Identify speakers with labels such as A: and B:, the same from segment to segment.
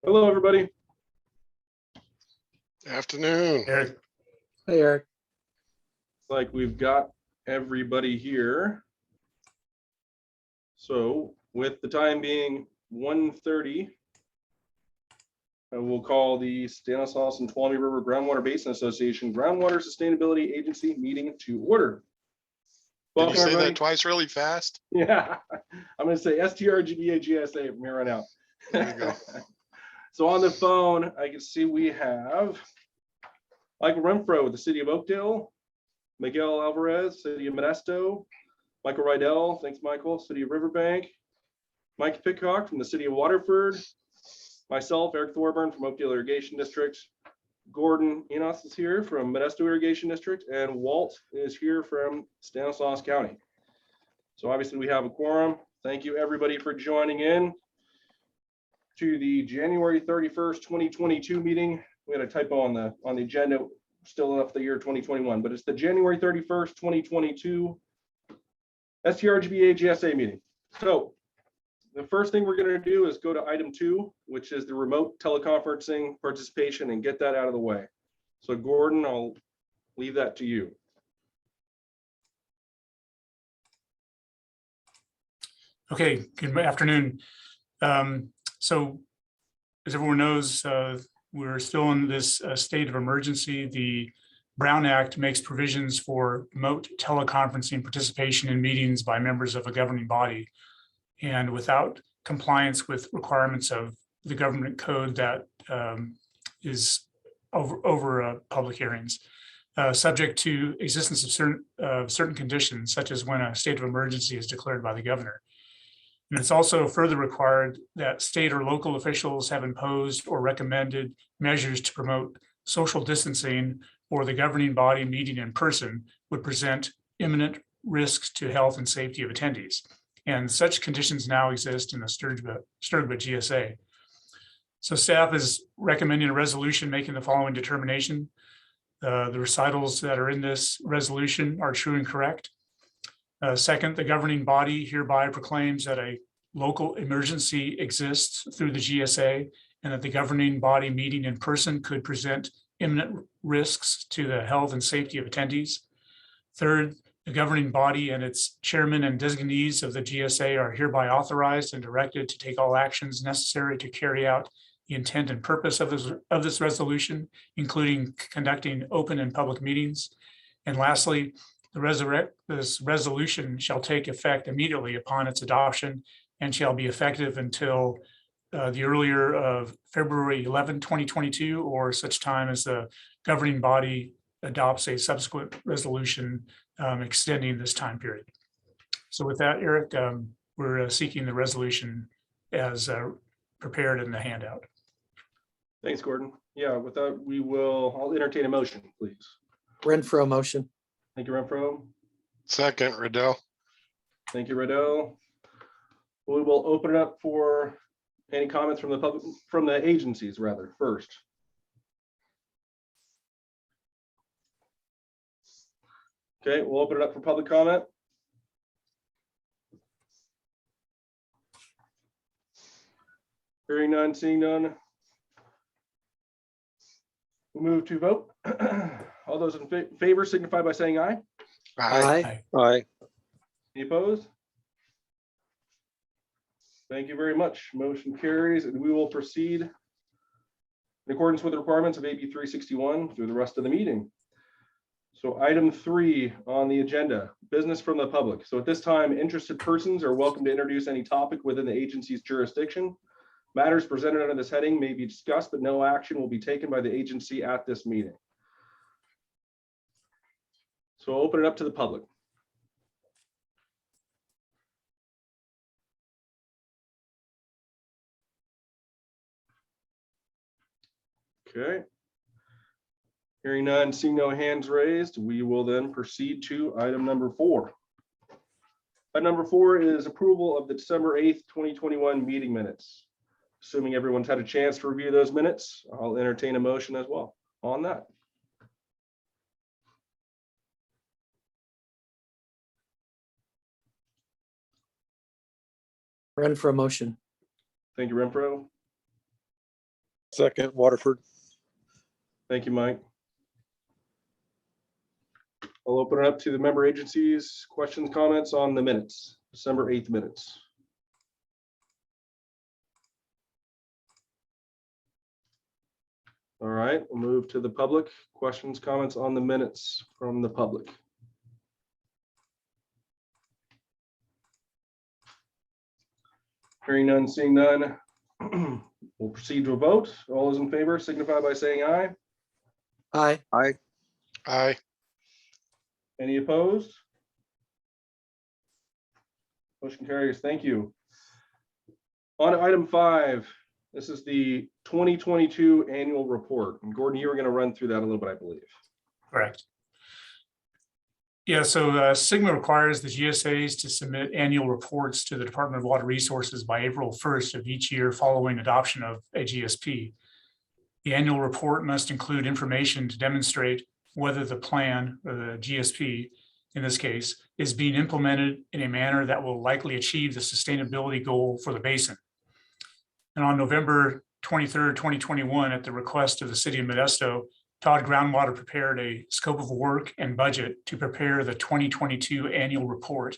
A: Hello, everybody.
B: Afternoon.
C: Eric.
D: Hey, Eric.
A: Like we've got everybody here. So with the time being 1:30, we'll call the Stanislaus and Tuolumne River Groundwater Basin Association Groundwater Sustainability Agency meeting to order.
B: Did
A: Welcome,
B: you say
A: everybody.
B: that twice really fast?
A: Yeah, I'm going to say STRGBA GSA from here on out.
B: There you go.
A: So on the phone, I can see we have Michael Renfro with the City of Oakdale, Miguel Alvarez, City of Modesto, Michael Rydell, thanks Michael, City of Riverbank, Mike Pickhock from the City of Waterford, myself, Eric Thorburn from Oakdale Irrigation District, Gordon Enos is here from Modesto Irrigation District, and Walt is here from Stanislaus County. So obviously we have a quorum. Thank you everybody for joining in to the January 31st, 2022 meeting. We had a typo on the agenda, still enough the year 2021, but it's the January 31st, 2022 STRGBA GSA meeting. So the first thing we're going to do is go to item 2, which is the remote teleconferencing participation, and get that out of the way. So Gordon, I'll leave that to you.
C: Okay, good afternoon. So as everyone knows, we're still in this state of emergency. The Brown Act makes provisions for remote teleconferencing participation in meetings by members of a governing body. And without compliance with requirements of the government code that is over public hearings, subject to existence of certain conditions, such as when a state of emergency is declared by the governor. And it's also further required that state or local officials have imposed or recommended measures to promote social distancing, or the governing body meeting in person would present imminent risks to health and safety of attendees. And such conditions now exist in the STRGBA GSA. So staff is recommending a resolution making the following determination. The recitals that are in this resolution are true and correct. Second, the governing body hereby proclaims that a local emergency exists through the GSA, and that the governing body meeting in person could present imminent risks to the health and safety of attendees. Third, the governing body and its chairman and designees of the GSA are hereby authorized and directed to take all actions necessary to carry out the intent and purpose of this resolution, including conducting open and public meetings. And lastly, this resolution shall take effect immediately upon its adoption and shall be effective until the earlier of February 11, 2022, or such time as the governing body adopts a subsequent resolution extending this time period. So with that, Eric, we're seeking the resolution as prepared in the handout.
A: Thanks, Gordon. Yeah, with that, I'll entertain a motion, please.
D: Renfro motion.
A: Thank you, Renfro.
B: Second, Riddell.
A: Thank you, Riddell. We will open it up for any comments from the public, from the agencies rather, first. Okay, we'll open it up for public comment. Hearing none, seeing none. We'll move to vote. All those in favor signify by saying aye.
B: Aye.
D: Aye.
A: Any opposed? Thank you very much. Motion carries, and we will proceed in accordance with the requirements of AB 361 through the rest of the meeting. So item 3 on the agenda, business from the public. So at this time, interested persons are welcome to introduce any topic within the agency's jurisdiction. Matters presented under this heading may be discussed, but no action will be taken by the agency at this meeting. So I'll open it up to the public. Okay. Hearing none, seeing no hands raised, we will then proceed to item number 4. Item number 4 is approval of the December 8th, 2021 meeting minutes. Assuming everyone's had a chance to review those minutes, I'll entertain a motion as well on that.
D: Renfro motion.
A: Thank you, Renfro.
E: Second, Waterford.
A: Thank you, Mike. I'll open it up to the member agencies. Questions, comments on the minutes, December 8th minutes. All right, we'll move to the public. Questions, comments on the minutes from the public. Hearing none, seeing none, we'll proceed to a vote. All those in favor signify by saying aye.
D: Aye.
E: Aye.
B: Aye.
A: Any opposed? Motion carries. Thank you. On to item 5. This is the 2022 annual report. And Gordon, you were going to run through that a little bit, I believe.
C: Correct. Yeah, so Sigma requires the GSAs to submit annual reports to the Department of Water Resources by April 1st of each year following adoption of a GSP. The annual report must include information to demonstrate whether the plan, or the GSP in this case, is being implemented in a manner that will likely achieve the sustainability goal for the basin. And on November 23rd, 2021, at the request of the city of Modesto, Todd Groundwater prepared a scope of work and budget to prepare the 2022 annual report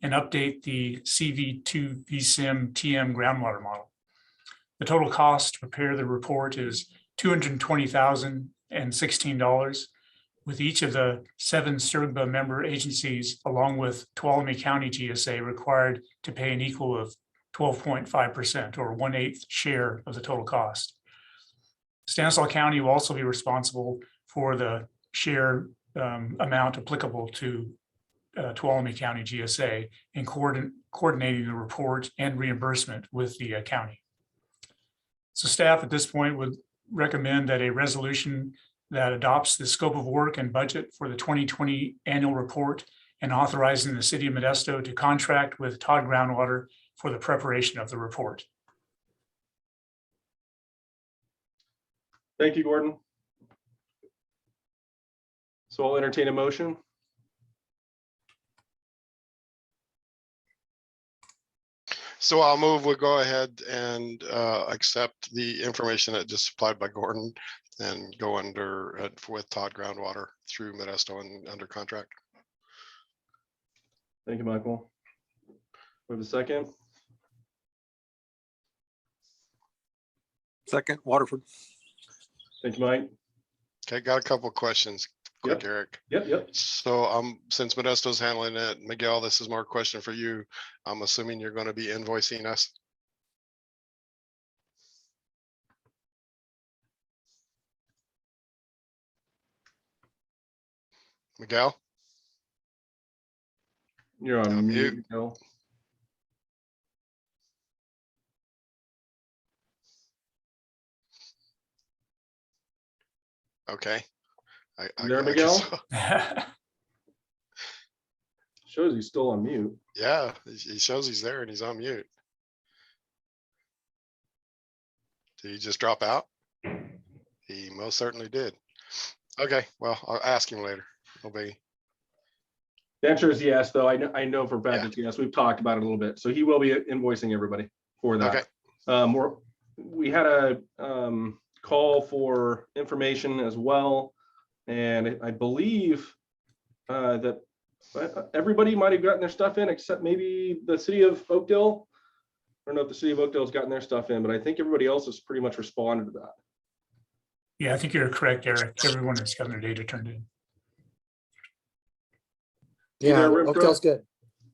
C: and update the CV2 VSIM TM groundwater model. The total cost to prepare the report is $220,016, with each of the 7 STRGBA member agencies, along with Tuolumne County GSA, required to pay an equal of 12.5% or 1/8 share of the total cost. Stanislaus County will also be responsible for the share amount applicable to Tuolumne County GSA in coordinating the report and reimbursement with the county. So staff at this point would recommend that a resolution that adopts the scope of work and budget for the 2020 annual report and authorizing the city of Modesto to contract with Todd Groundwater for the preparation of the report.
A: Thank you, Gordon. So I'll entertain a motion.
B: So I'll move, we'll go ahead and accept the information that just supplied by Gordon and go under with Todd Groundwater through Modesto and under contract.
A: Thank you, Michael. We have a second.
E: Second, Waterford.
A: Thank you, Mike.
B: Okay, got a couple of questions. Quick,
A: Yep.
B: Eric.
A: Yep.
B: So since Modesto's handling it, Miguel, this is more a question for you. I'm assuming you're going to be invoicing us. Miguel?
A: You're on
B: On
A: mute.
B: mute.
A: Miguel.
B: Okay.
A: You there,
B: guess
A: Miguel?
B: so.
A: Shows he's still on mute.
B: Yeah, he shows he's there and he's on mute. Did he just drop out? He most certainly did. Okay, well, I'll ask him later. No biggie.
A: The answer is yes, though. I know for a fact
B: Yeah.
A: it's yes. We've talked about it a little bit. So he will be invoicing everybody for that.
B: Okay.
A: We had a call for information as well. And I believe that everybody might have gotten their stuff in except maybe the city of Oakdale. I don't know if the city of Oakdale has gotten their stuff in, but I think everybody else has pretty much responded to that.
C: Yeah, I think you're correct, Eric. Everyone has gotten their data turned in.
D: Yeah,
A: there, Renfro?
D: Oakdale's good.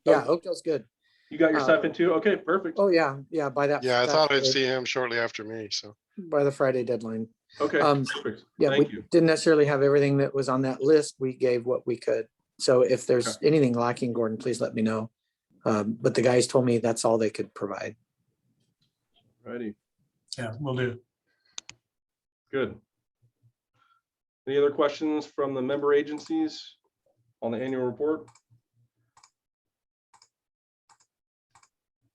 D: Yeah,
A: Oh.
D: Oakdale's good.
A: You got your stuff in too? Okay, perfect.
D: Oh, yeah, by that.
B: Yeah, I
D: that
B: thought I'd
D: Friday-
B: see him shortly after me, so.
D: by the Friday deadline.
A: Okay,
D: Um,
A: perfect.
D: Yeah,
A: Thank
D: we
A: you.
D: didn't necessarily have everything that was on that list. We gave what we could. So if there's anything lacking, Gordon, please let me know. But the guys told me that's all they could provide.
A: Righty,
C: Yeah, we'll do.
A: good. Any other questions from the member agencies on the annual report?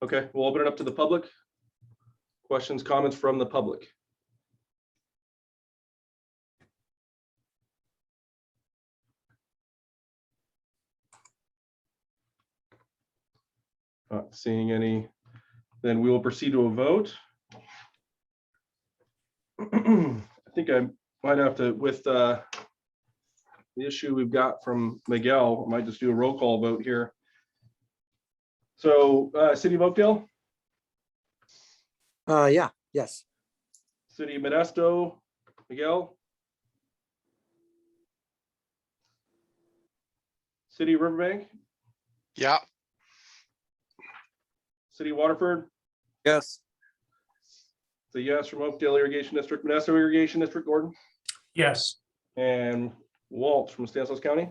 A: Okay, we'll open it up to the public. Questions, comments from the public? Not seeing any, then we will proceed to a vote. I think I might have to, with the issue we've got from Miguel, I might just do a roll call vote here. So City of Oakdale,
D: Yeah, yes.
A: City of Modesto, Miguel. City of Riverbank,
B: Yeah,
A: City of Waterford,
E: Yes.
A: the yes from Oakdale Irrigation District, Modesto Irrigation District, Gordon,
C: Yes.
A: and Walt from Stanislaus County.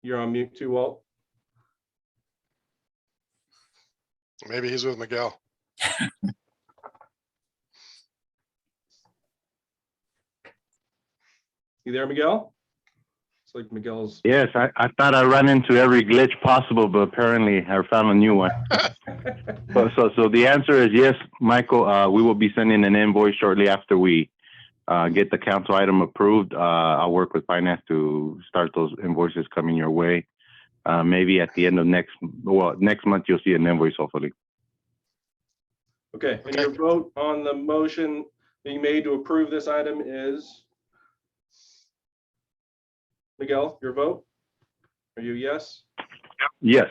A: You're on mute too, Walt.
B: maybe he's with Miguel.
A: You there, Miguel? It's like Miguel's.
F: Yes, I thought I ran into every glitch possible, but apparently I found a new one. So the answer is yes, Michael. We will be sending an invoice shortly after we get the council item approved. I'll work with finance to start those invoices coming your way. Maybe at the end of next month, you'll see an invoice, hopefully.
A: Okay, and your vote on the motion being made to approve this item is? Miguel, your vote? Are you yes?
F: Yes.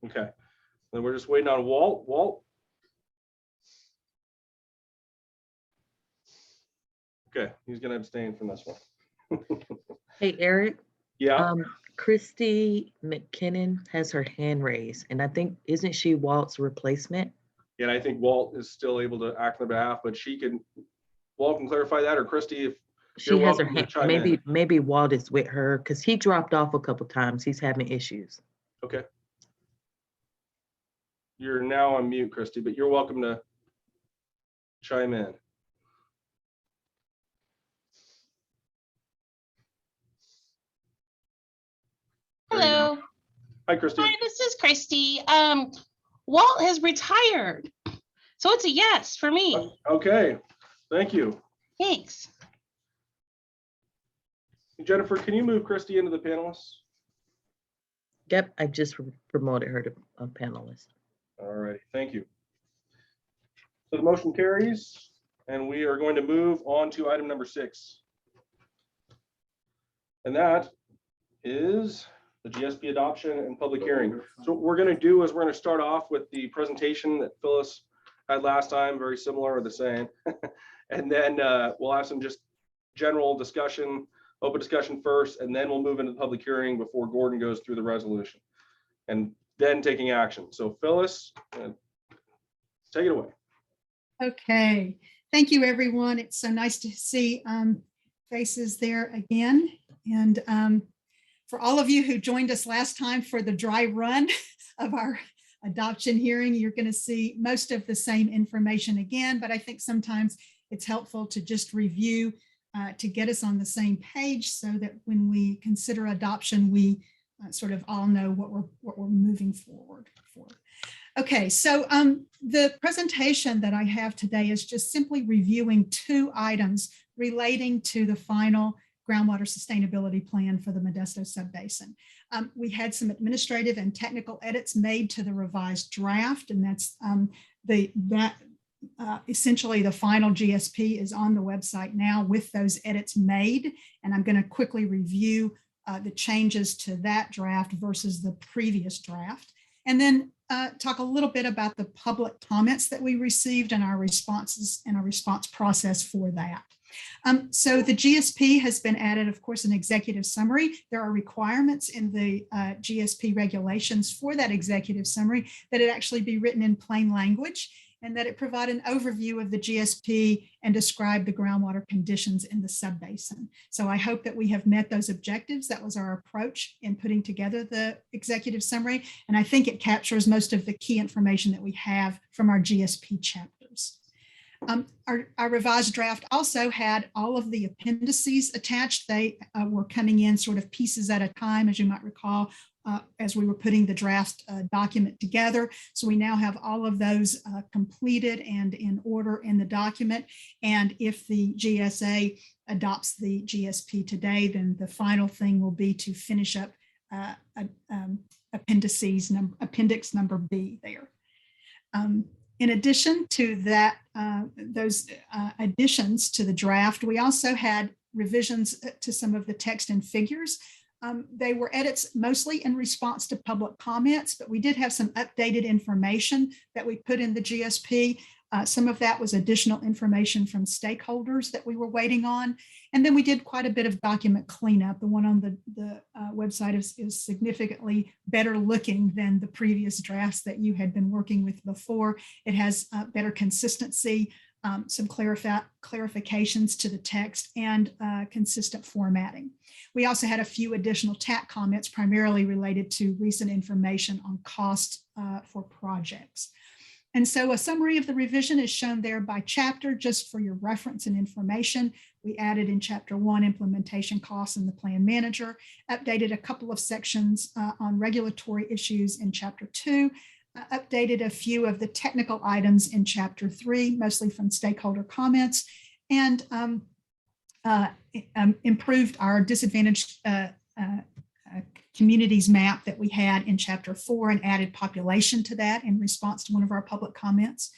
A: Okay, then we're just waiting on Walt. Walt? Okay, he's gonna abstain from this one.
G: Hey, Eric,
A: Yeah,
G: Christy McKinnon has her hand raised, and I think, isn't she Walt's replacement?
A: and I think Walt is still able to act on behalf, but Walt can clarify that, or Christy, if
G: She
A: You're
G: has her
A: welcome to
G: hand,
A: chime in.
G: maybe Walt is with her, because he dropped off a couple times. He's having issues.
A: okay. You're now on mute, Christy, but you're welcome to chime in. There you go.
H: Hello.
A: Hi, Christy.
H: Hi, this is Christy. Walt has retired. So it's a yes for me.
A: Okay, thank you.
H: Thanks.
A: Jennifer, can you move Christy into the panelists?
G: Yep, I just promoted her to a panelist.
A: All righty, thank you. So the motion carries, and we are going to move on to item number 6. And that is the GSP adoption and public hearing. So what we're going to do is we're going to start off with the presentation that Phyllis had last time, very similar or the same. And then we'll have some just general discussion, open discussion first, and then we'll move into the public hearing before Gordon goes through the resolution and then taking action. So Phyllis, take it away.
I: Okay, thank you, everyone. It's so nice to see faces there again. And for all of you who joined us last time for the dry run of our adoption hearing, you're going to see most of the same information again, but I think sometimes it's helpful to just review to get us on the same page so that when we consider adoption, we sort of all know what we're moving forward for. Okay, so the presentation that I have today is just simply reviewing 2 items relating to the final groundwater sustainability plan for the Modesto subbasin. We had some administrative and technical edits made to the revised draft, and that's essentially the final GSP is on the website now with those edits made, and I'm going to quickly review the changes to that draft versus the previous draft, and then talk a little bit about the public comments that we received and our responses and our response process for that. So the GSP has been added, of course, an executive summary. There are requirements in the GSP regulations for that executive summary that it actually be written in plain language and that it provide an overview of the GSP and describe the groundwater conditions in the subbasin. So I hope that we have met those objectives. That was our approach in putting together the executive summary. And I think it captures most of the key information that we have from our GSP chapters. Our revised draft also had all of the appendices attached. They were coming in sort of pieces at a time, as you might recall, as we were putting the draft document together. So we now have all of those completed and in order in the document. And if the GSA adopts the GSP today, then the final thing will be to finish up appendix number B there. In addition to that, those additions to the draft, we also had revisions to some of the text and figures. They were edits mostly in response to public comments, but we did have some updated information that we put in the GSP. Some of that was additional information from stakeholders that we were waiting on. And then we did quite a bit of document cleanup. The one on the website is significantly better looking than the previous drafts that you had been working with before. It has better consistency, some clarifications to the text, and consistent formatting. We also had a few additional TAC comments, primarily related to recent information on cost for projects. And so a summary of the revision is shown there by chapter, just for your reference and information. We added in chapter 1 implementation costs in the plan manager, updated a couple of sections on regulatory issues in chapter 2, updated a few of the technical items in chapter 3, mostly from stakeholder comments, and improved our disadvantaged communities map that we had in chapter 4 and added population to that in response to one of our public comments,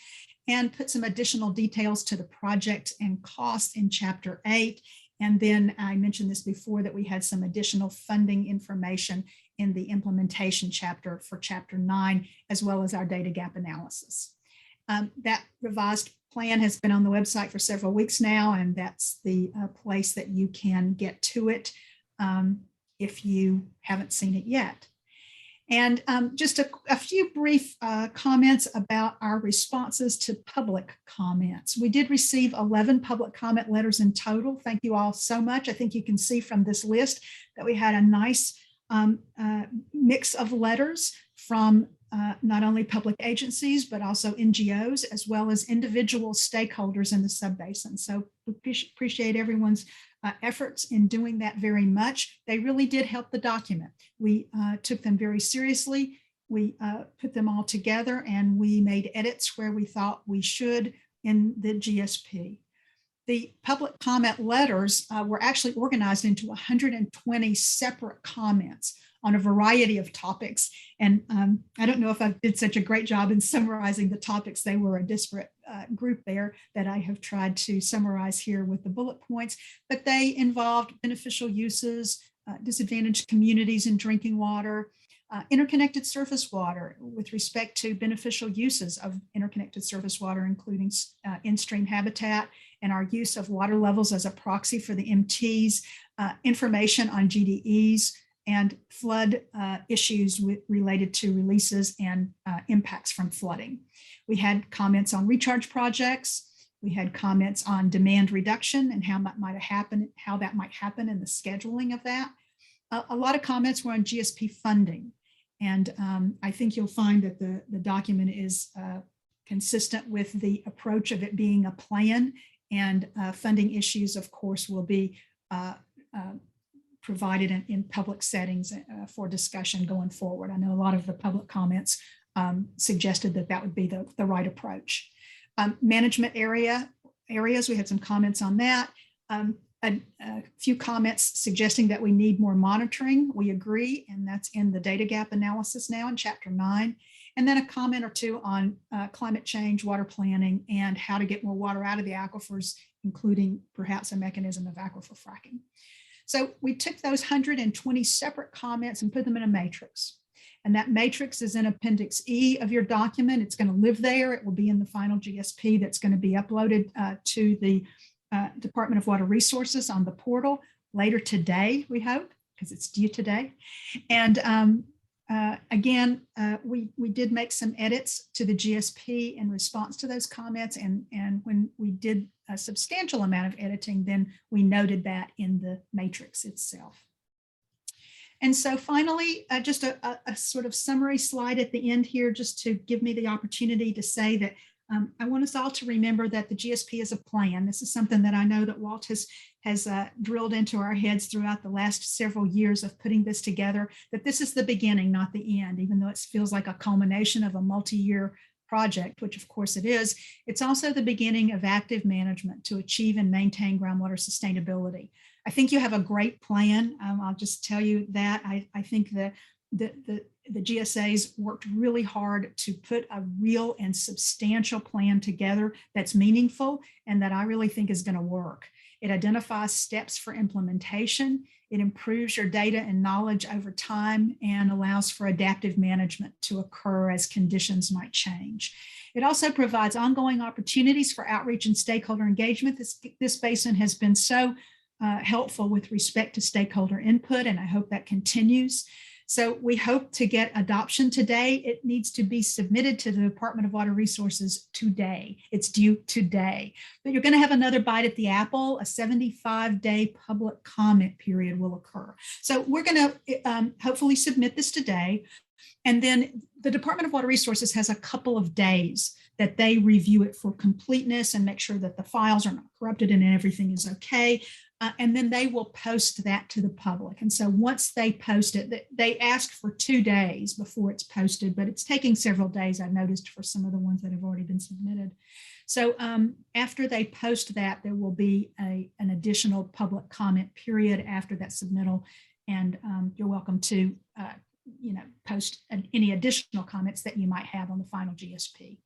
I: and put some additional details to the project and costs in chapter 8. And then I mentioned this before, that we had some additional funding information in the implementation chapter for chapter 9, as well as our data gap analysis. That revised plan has been on the website for several weeks now, and that's the place that you can get to it if you haven't seen it yet. And just a few brief comments about our responses to public comments. We did receive 11 public comment letters in total. Thank you all so much. I think you can see from this list that we had a nice mix of letters from not only public agencies, but also NGOs, as well as individual stakeholders in the subbasin. So we appreciate everyone's efforts in doing that very much. They really did help the document. We took them very seriously. We put them all together, and we made edits where we thought we should in the GSP. The public comment letters were actually organized into 120 separate comments on a variety of topics. And I don't know if I did such a great job in summarizing the topics. They were a disparate group there that I have tried to summarize here with the bullet points, but they involved beneficial uses, disadvantaged communities in drinking water, interconnected surface water with respect to beneficial uses of interconnected surface water, including in-stream habitat and our use of water levels as a proxy for the MTs, information on GDEs, and flood issues related to releases and impacts from flooding. We had comments on recharge projects. We had comments on demand reduction and how that might happen in the scheduling of that. A lot of comments were on GSP funding. And I think you'll find that the document is consistent with the approach of it being a plan, and funding issues, of course, will be provided in public settings for discussion going forward. I know a lot of the public comments suggested that that would be the right approach. Management areas, we had some comments on that. A few comments suggesting that we need more monitoring. We agree, and that's in the data gap analysis now in chapter 9. And then a comment or two on climate change, water planning, and how to get more water out of the aquifers, including perhaps a mechanism of aquifer fracking. So we took those 120 separate comments and put them in a matrix. And that matrix is in Appendix E of your document. It's going to live there. It will be in the final GSP that's going to be uploaded to the Department of Water Resources on the portal later today, we hope, because it's due today. And again, we did make some edits to the GSP in response to those comments. And when we did a substantial amount of editing, then we noted that in the matrix itself. And so finally, just a sort of summary slide at the end here, just to give me the opportunity to say that I want us all to remember that the GSP is a plan. This is something that I know that Walt has drilled into our heads throughout the last several years of putting this together, that this is the beginning, not the end, even though it feels like a culmination of a multi-year project, which of course it is. It's also the beginning of active management to achieve and maintain groundwater sustainability. I think you have a great plan. I'll just tell you that. I think that the GSAs worked really hard to put a real and substantial plan together that's meaningful and that I really think is going to work. It identifies steps for implementation. It improves your data and knowledge over time and allows for adaptive management to occur as conditions might change. It also provides ongoing opportunities for outreach and stakeholder engagement. This basin has been so helpful with respect to stakeholder input, and I hope that continues. So we hope to get adoption today. It needs to be submitted to the Department of Water Resources today. It's due today. But you're going to have another bite at the apple. A 75-day public comment period will occur. So we're going to hopefully submit this today. And then the Department of Water Resources has a couple of days that they review it for completeness and make sure that the files are not corrupted and everything is okay. And then they will post that to the public. And so once they post it, they ask for 2 days before it's posted, but it's taking several days, I've noticed, for some of the ones that have already been submitted. So after they post that, there will be an additional public comment period after that submittal. And you're welcome to post any additional comments that you might have on the final GSP.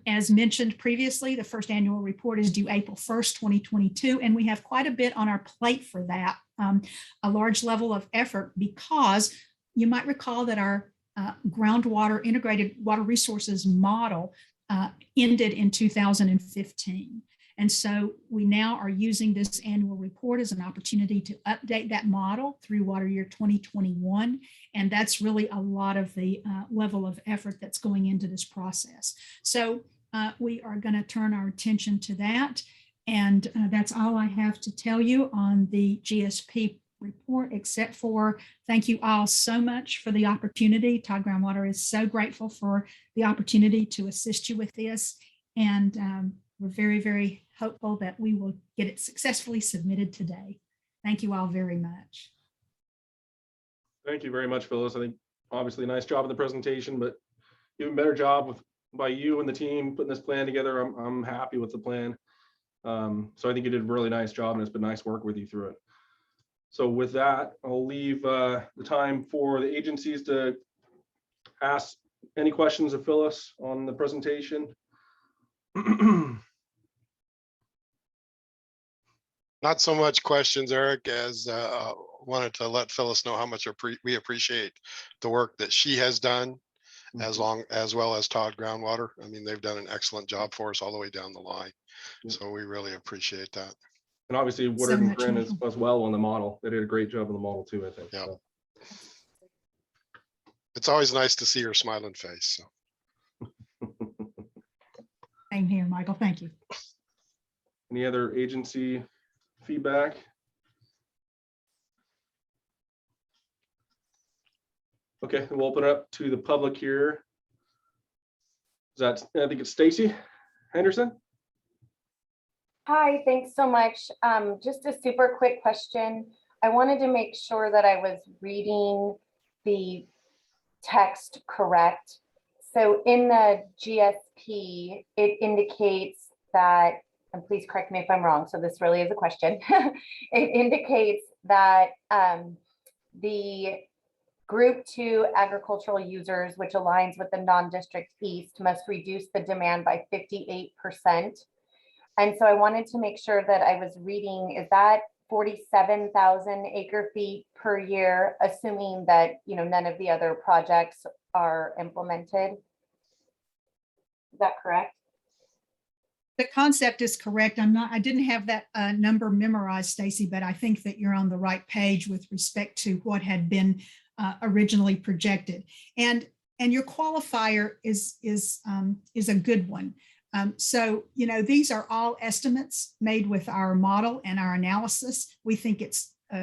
I: As mentioned previously, the first annual report is due April 1st, 2022, and we have quite a bit on our plate for that, a large level of effort, because you might recall that our groundwater integrated water resources model ended in 2015. And so we now are using this annual report as an opportunity to update that model through water year 2021. And that's really a lot of the level of effort that's going into this process. So we are going to turn our attention to that. And that's all I have to tell you on the GSP report, except for thank you all so much for the opportunity. Todd Groundwater is so grateful for the opportunity to assist you with this. And we're very, very hopeful that we will get it successfully submitted today. Thank you all very much.
A: Thank you very much, Phyllis. I think obviously a nice job in the presentation, but even better job by you and the team putting this plan together. I'm happy with the plan. So I think you did a really nice job, and it's been nice work with you through it. So with that, I'll leave the time for the agencies to ask any questions of Phyllis on the presentation.
B: Not so much questions, Eric, as wanted to let Phyllis know how much we appreciate the work that she has done, as well as Todd Groundwater. I mean, they've done an excellent job for us all the way down the line. So we really appreciate that.
A: And obviously Woodard and Grin as well on the model. They did a great job on the model too, I think.
B: Yeah.
A: So.
B: It's always nice to see her smiling face. So.
I: Same here, Michael. Thank you.
A: Any other agency feedback? Okay, we'll open it up to the public here. Is that, I think it's Stacy Henderson.
E: Hi, thanks so much. Just a super quick question. I wanted to make sure that I was reading the text correct. So in the GSP, it indicates that, and please correct me if I'm wrong, so this really is a question. It indicates that the Group 2 agricultural users, which aligns with the non-district east, must reduce the demand by 58%. And so I wanted to make sure that I was reading, is that 47,000 acre feet per year, assuming that none of the other projects are implemented? Is that correct?
I: The concept is correct. I didn't have that number memorized, Stacy, but I think that you're on the right page with respect to what had been originally projected. And your qualifier is a good one. So, these are all estimates made with our model and our analysis. We think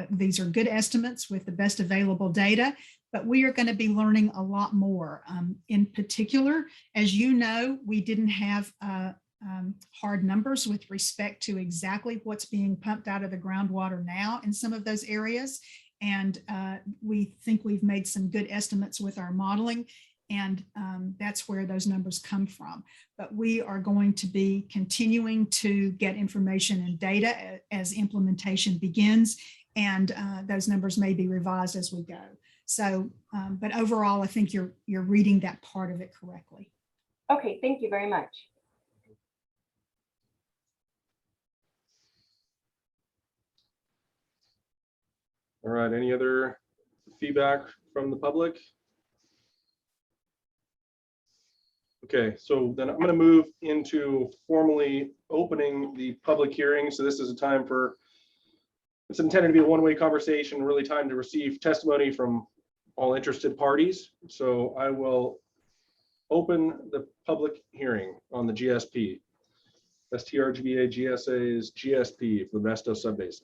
I: these are good estimates with the best available data, but we are going to be learning a lot more. In particular, as you know, we didn't have hard numbers with respect to exactly what's being pumped out of the groundwater now in some of those areas. And we think we've made some good estimates with our modeling. And that's where those numbers come from. But we are going to be continuing to get information and data as implementation begins, and those numbers may be revised as we go. So, but overall, I think you're reading that part of it correctly.
E: Okay, thank you very much.
A: All right, any other feedback from the public? Okay, so then I'm going to move into formally opening the public hearing. So this is a time for, it's intended to be a one-way conversation, really time to receive testimony from all interested parties. So I will open the public hearing on the GSP. STRGBA GSA's GSP for the Modesto Subbasin.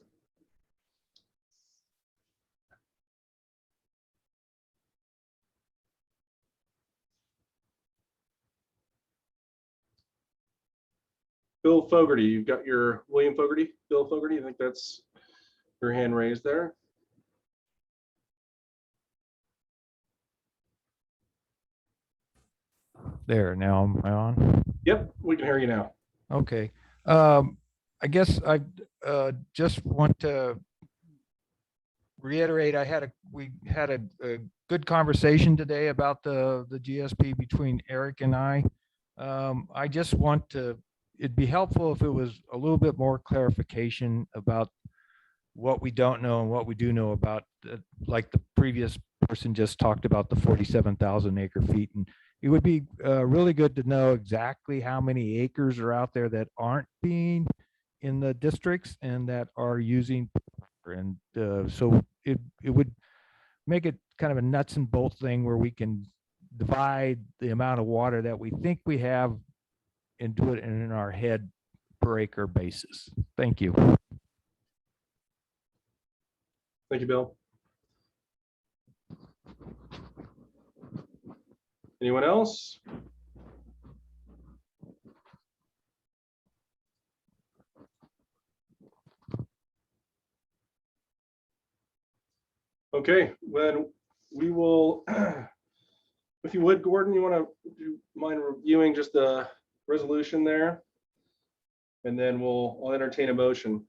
A: Bill Fogarty, you've got your William Fogarty, Bill Fogarty, I think that's your hand raised there.
J: There, now am I on?
A: Yep, we can hear you now.
J: Okay. I guess I just want to reiterate, we had a good conversation today about the GSP between Eric and I. I just want to, it'd be helpful if it was a little bit more clarification about what we don't know and what we do know about, like the previous person just talked about the 47,000 acre feet. And it would be really good to know exactly how many acres are out there that aren't being in the districts and that are using. And so it would make it kind of a nuts and bolts thing where we can divide the amount of water that we think we have and do it in our head per acre basis. Thank you.
A: Thank you, Bill. Anyone else? Okay, then we will, if you would, Gordon, you want to, do you mind reviewing just the resolution there? And then I'll entertain a motion.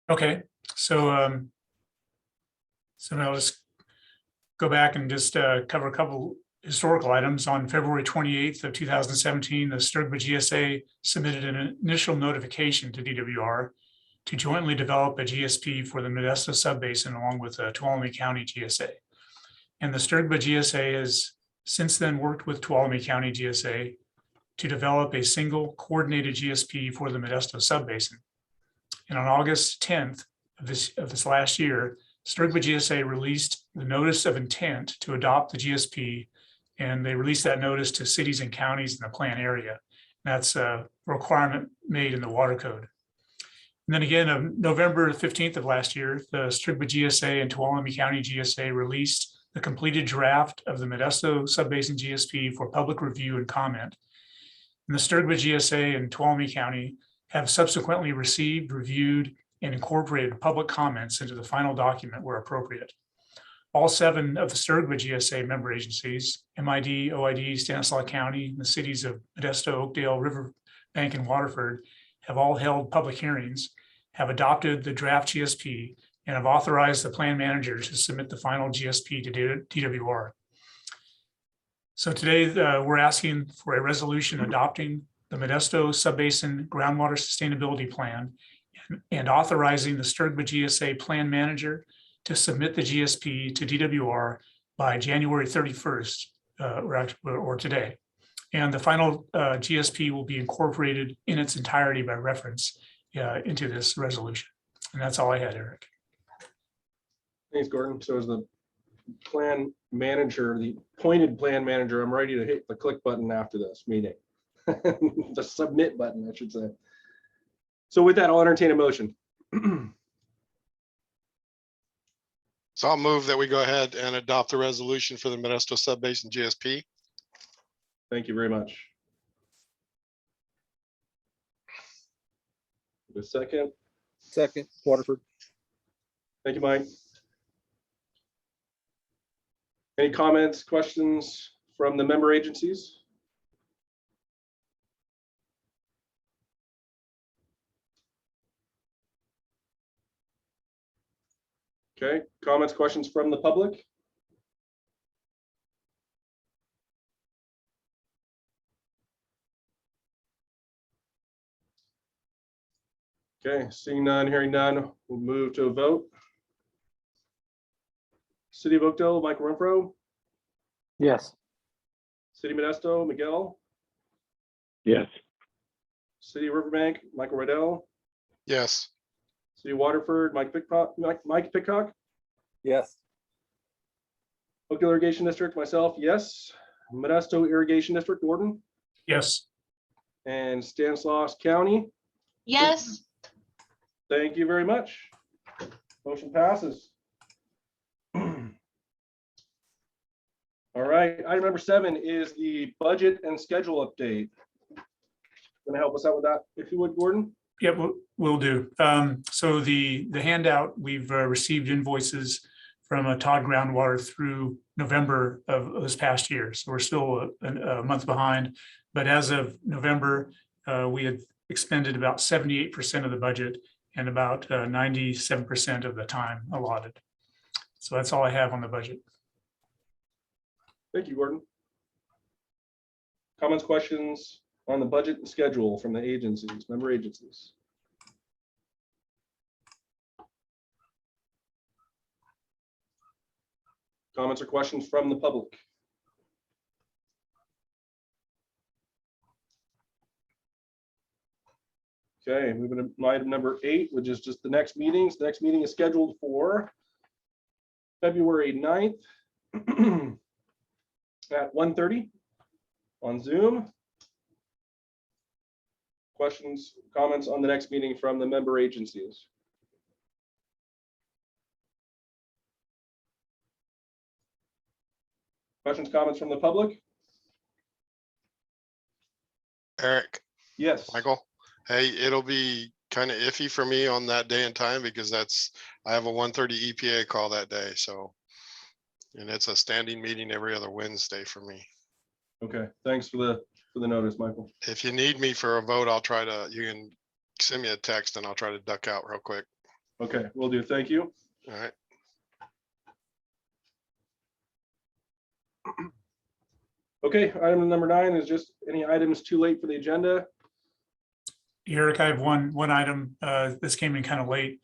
C: Okay, so so I'll just go back and just cover a couple historical items. On February 28th of 2017, the STRGBA GSA submitted an initial notification to DWR to jointly develop a GSP for the Modesto Subbasin along with Tuolumne County GSA. And the STRGBA GSA has since then worked with Tuolumne County GSA to develop a single coordinated GSP for the Modesto Subbasin. And on August 10th of this last year, STRGBA GSA released the notice of intent to adopt the GSP, and they released that notice to cities and counties in the plan area. That's a requirement made in the water code. And then again, on November 15th of last year, the STRGBA GSA and Tuolumne County GSA released the completed draft of the Modesto Subbasin GSP for public review and comment. And the STRGBA GSA and Tuolumne County have subsequently received, reviewed, and incorporated public comments into the final document where appropriate. All 7 of the STRGBA GSA member agencies, MID, OID, Stanislaus County, and the cities of Modesto, Oakdale, Riverbank, and Waterford have all held public hearings, have adopted the draft GSP, and have authorized the plan manager to submit the final GSP to DWR. So today we're asking for a resolution adopting the Modesto Subbasin Groundwater Sustainability Plan and authorizing the STRGBA GSA plan manager to submit the GSP to DWR by January 31st or today. And the final GSP will be incorporated in its entirety by reference into this resolution. And that's all I had, Eric.
A: Thanks, Gordon. So as the plan manager, the appointed plan manager, I'm ready to hit the click button after this meeting. The submit button, I should say. So with that, I'll entertain a motion.
B: So I'll move that we go ahead and adopt the resolution for the Modesto Subbasin GSP.
A: Thank you very much. A second.
K: Second, Waterford.
A: Thank you, Mike. Any comments, questions from the member agencies? Okay, comments, questions from the public? Okay, seeing none, hearing none, we'll move to a vote. City of Oakdale, Michael Renfro.
K: Yes.
A: City Modesto, Miguel.
F: Yes.
A: City of Riverbank, Michael Rydell.
B: Yes.
A: City of Waterford, Mike Pitcock.
K: Yes.
A: Oakdale Irrigation District, myself, yes. Modesto Irrigation District, Gordon.
C: Yes.
A: And Stanislaus County.
H: Yes.
A: Thank you very much. Motion passes. All right, item number 7 is the budget and schedule update. Gonna help us out with that, if you would, Gordon?
C: Yeah, we'll do. So the handout, we've received invoices from Todd Groundwater through November of this past year. So we're still a month behind. But as of November, we had expended about 78% of the budget and about 97% of the time allotted. So that's all I have on the budget.
A: Thank you, Gordon. Comments, questions on the budget and schedule from the agencies, member agencies? Comments or questions from the public? Okay, moving to item number 8, which is just the next meetings. The next meeting is scheduled for February 9th at 1:30 on Zoom. Questions, comments on the next meeting from the member agencies? Questions, comments from the public?
B: Eric,
A: Yes.
B: Michael, hey, it'll be kind of iffy for me on that day and time because I have a 1:30 EPA call that day. So, and it's a standing meeting every other Wednesday for me.
A: Okay, thanks for the notice, Michael.
B: If you need me for a vote, you can send me a text and I'll try to duck out real quick.
A: Okay, will do. Thank you.
B: All right.
A: Okay, item number 9 is just any items too late for the agenda.
C: Eric, I have one item. This came in kind of late.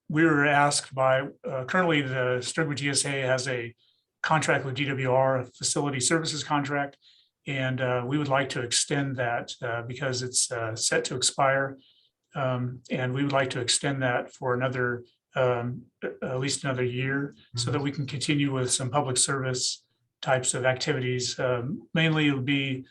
C: We were asked by, currently the STRGBA GSA has a contract with DWR, a facility services contract, and we would like to extend that because it's set to expire. And we would like to extend that for another, at least another year, so that we can continue with some public service types of activities. Mainly it would be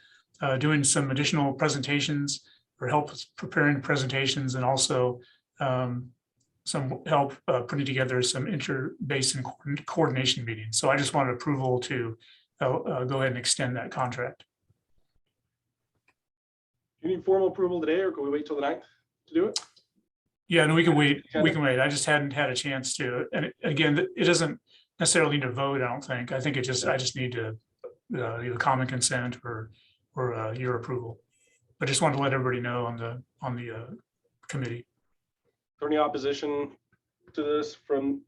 C: doing some additional presentations or help preparing presentations, and also some help putting together some inter-basin coordination meetings. So I just wanted approval to go ahead and extend that contract.
A: You need formal approval today, or can we wait till the 9th to do it?
C: Yeah, no, we can wait. We can wait. I just hadn't had a chance to. And again, it doesn't necessarily need to vote, I don't think. I think I just need to either common consent or your approval. But just wanted to let everybody know on the committee.
A: Is there any opposition to this from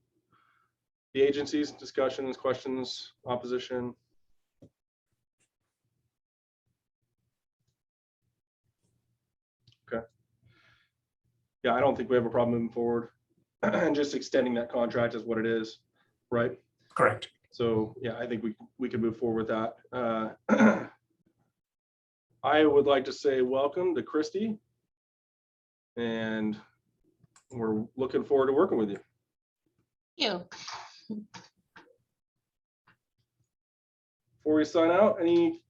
A: the agencies? Discussions, questions, opposition? Okay. Yeah, I don't think we have a problem moving forward and just extending that contract is what it is, right?
C: Correct.
A: So yeah, I think we can move forward with that. I would like to say welcome to Christy, and we're looking forward to working with you.
H: You.
A: Before we sign out, any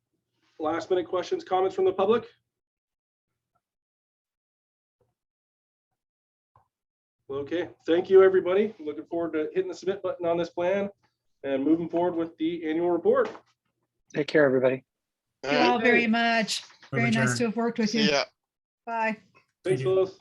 A: last minute questions, comments from the public? Okay, thank you, everybody. Looking forward to hitting the submit button on this plan and moving forward with the annual report.
K: Take care, everybody.
I: Thank you all very much. Very nice
C: Adjourn.
I: to have worked with you.
B: Yeah.
I: Bye.
A: Thanks,
C: you.
A: Phyllis.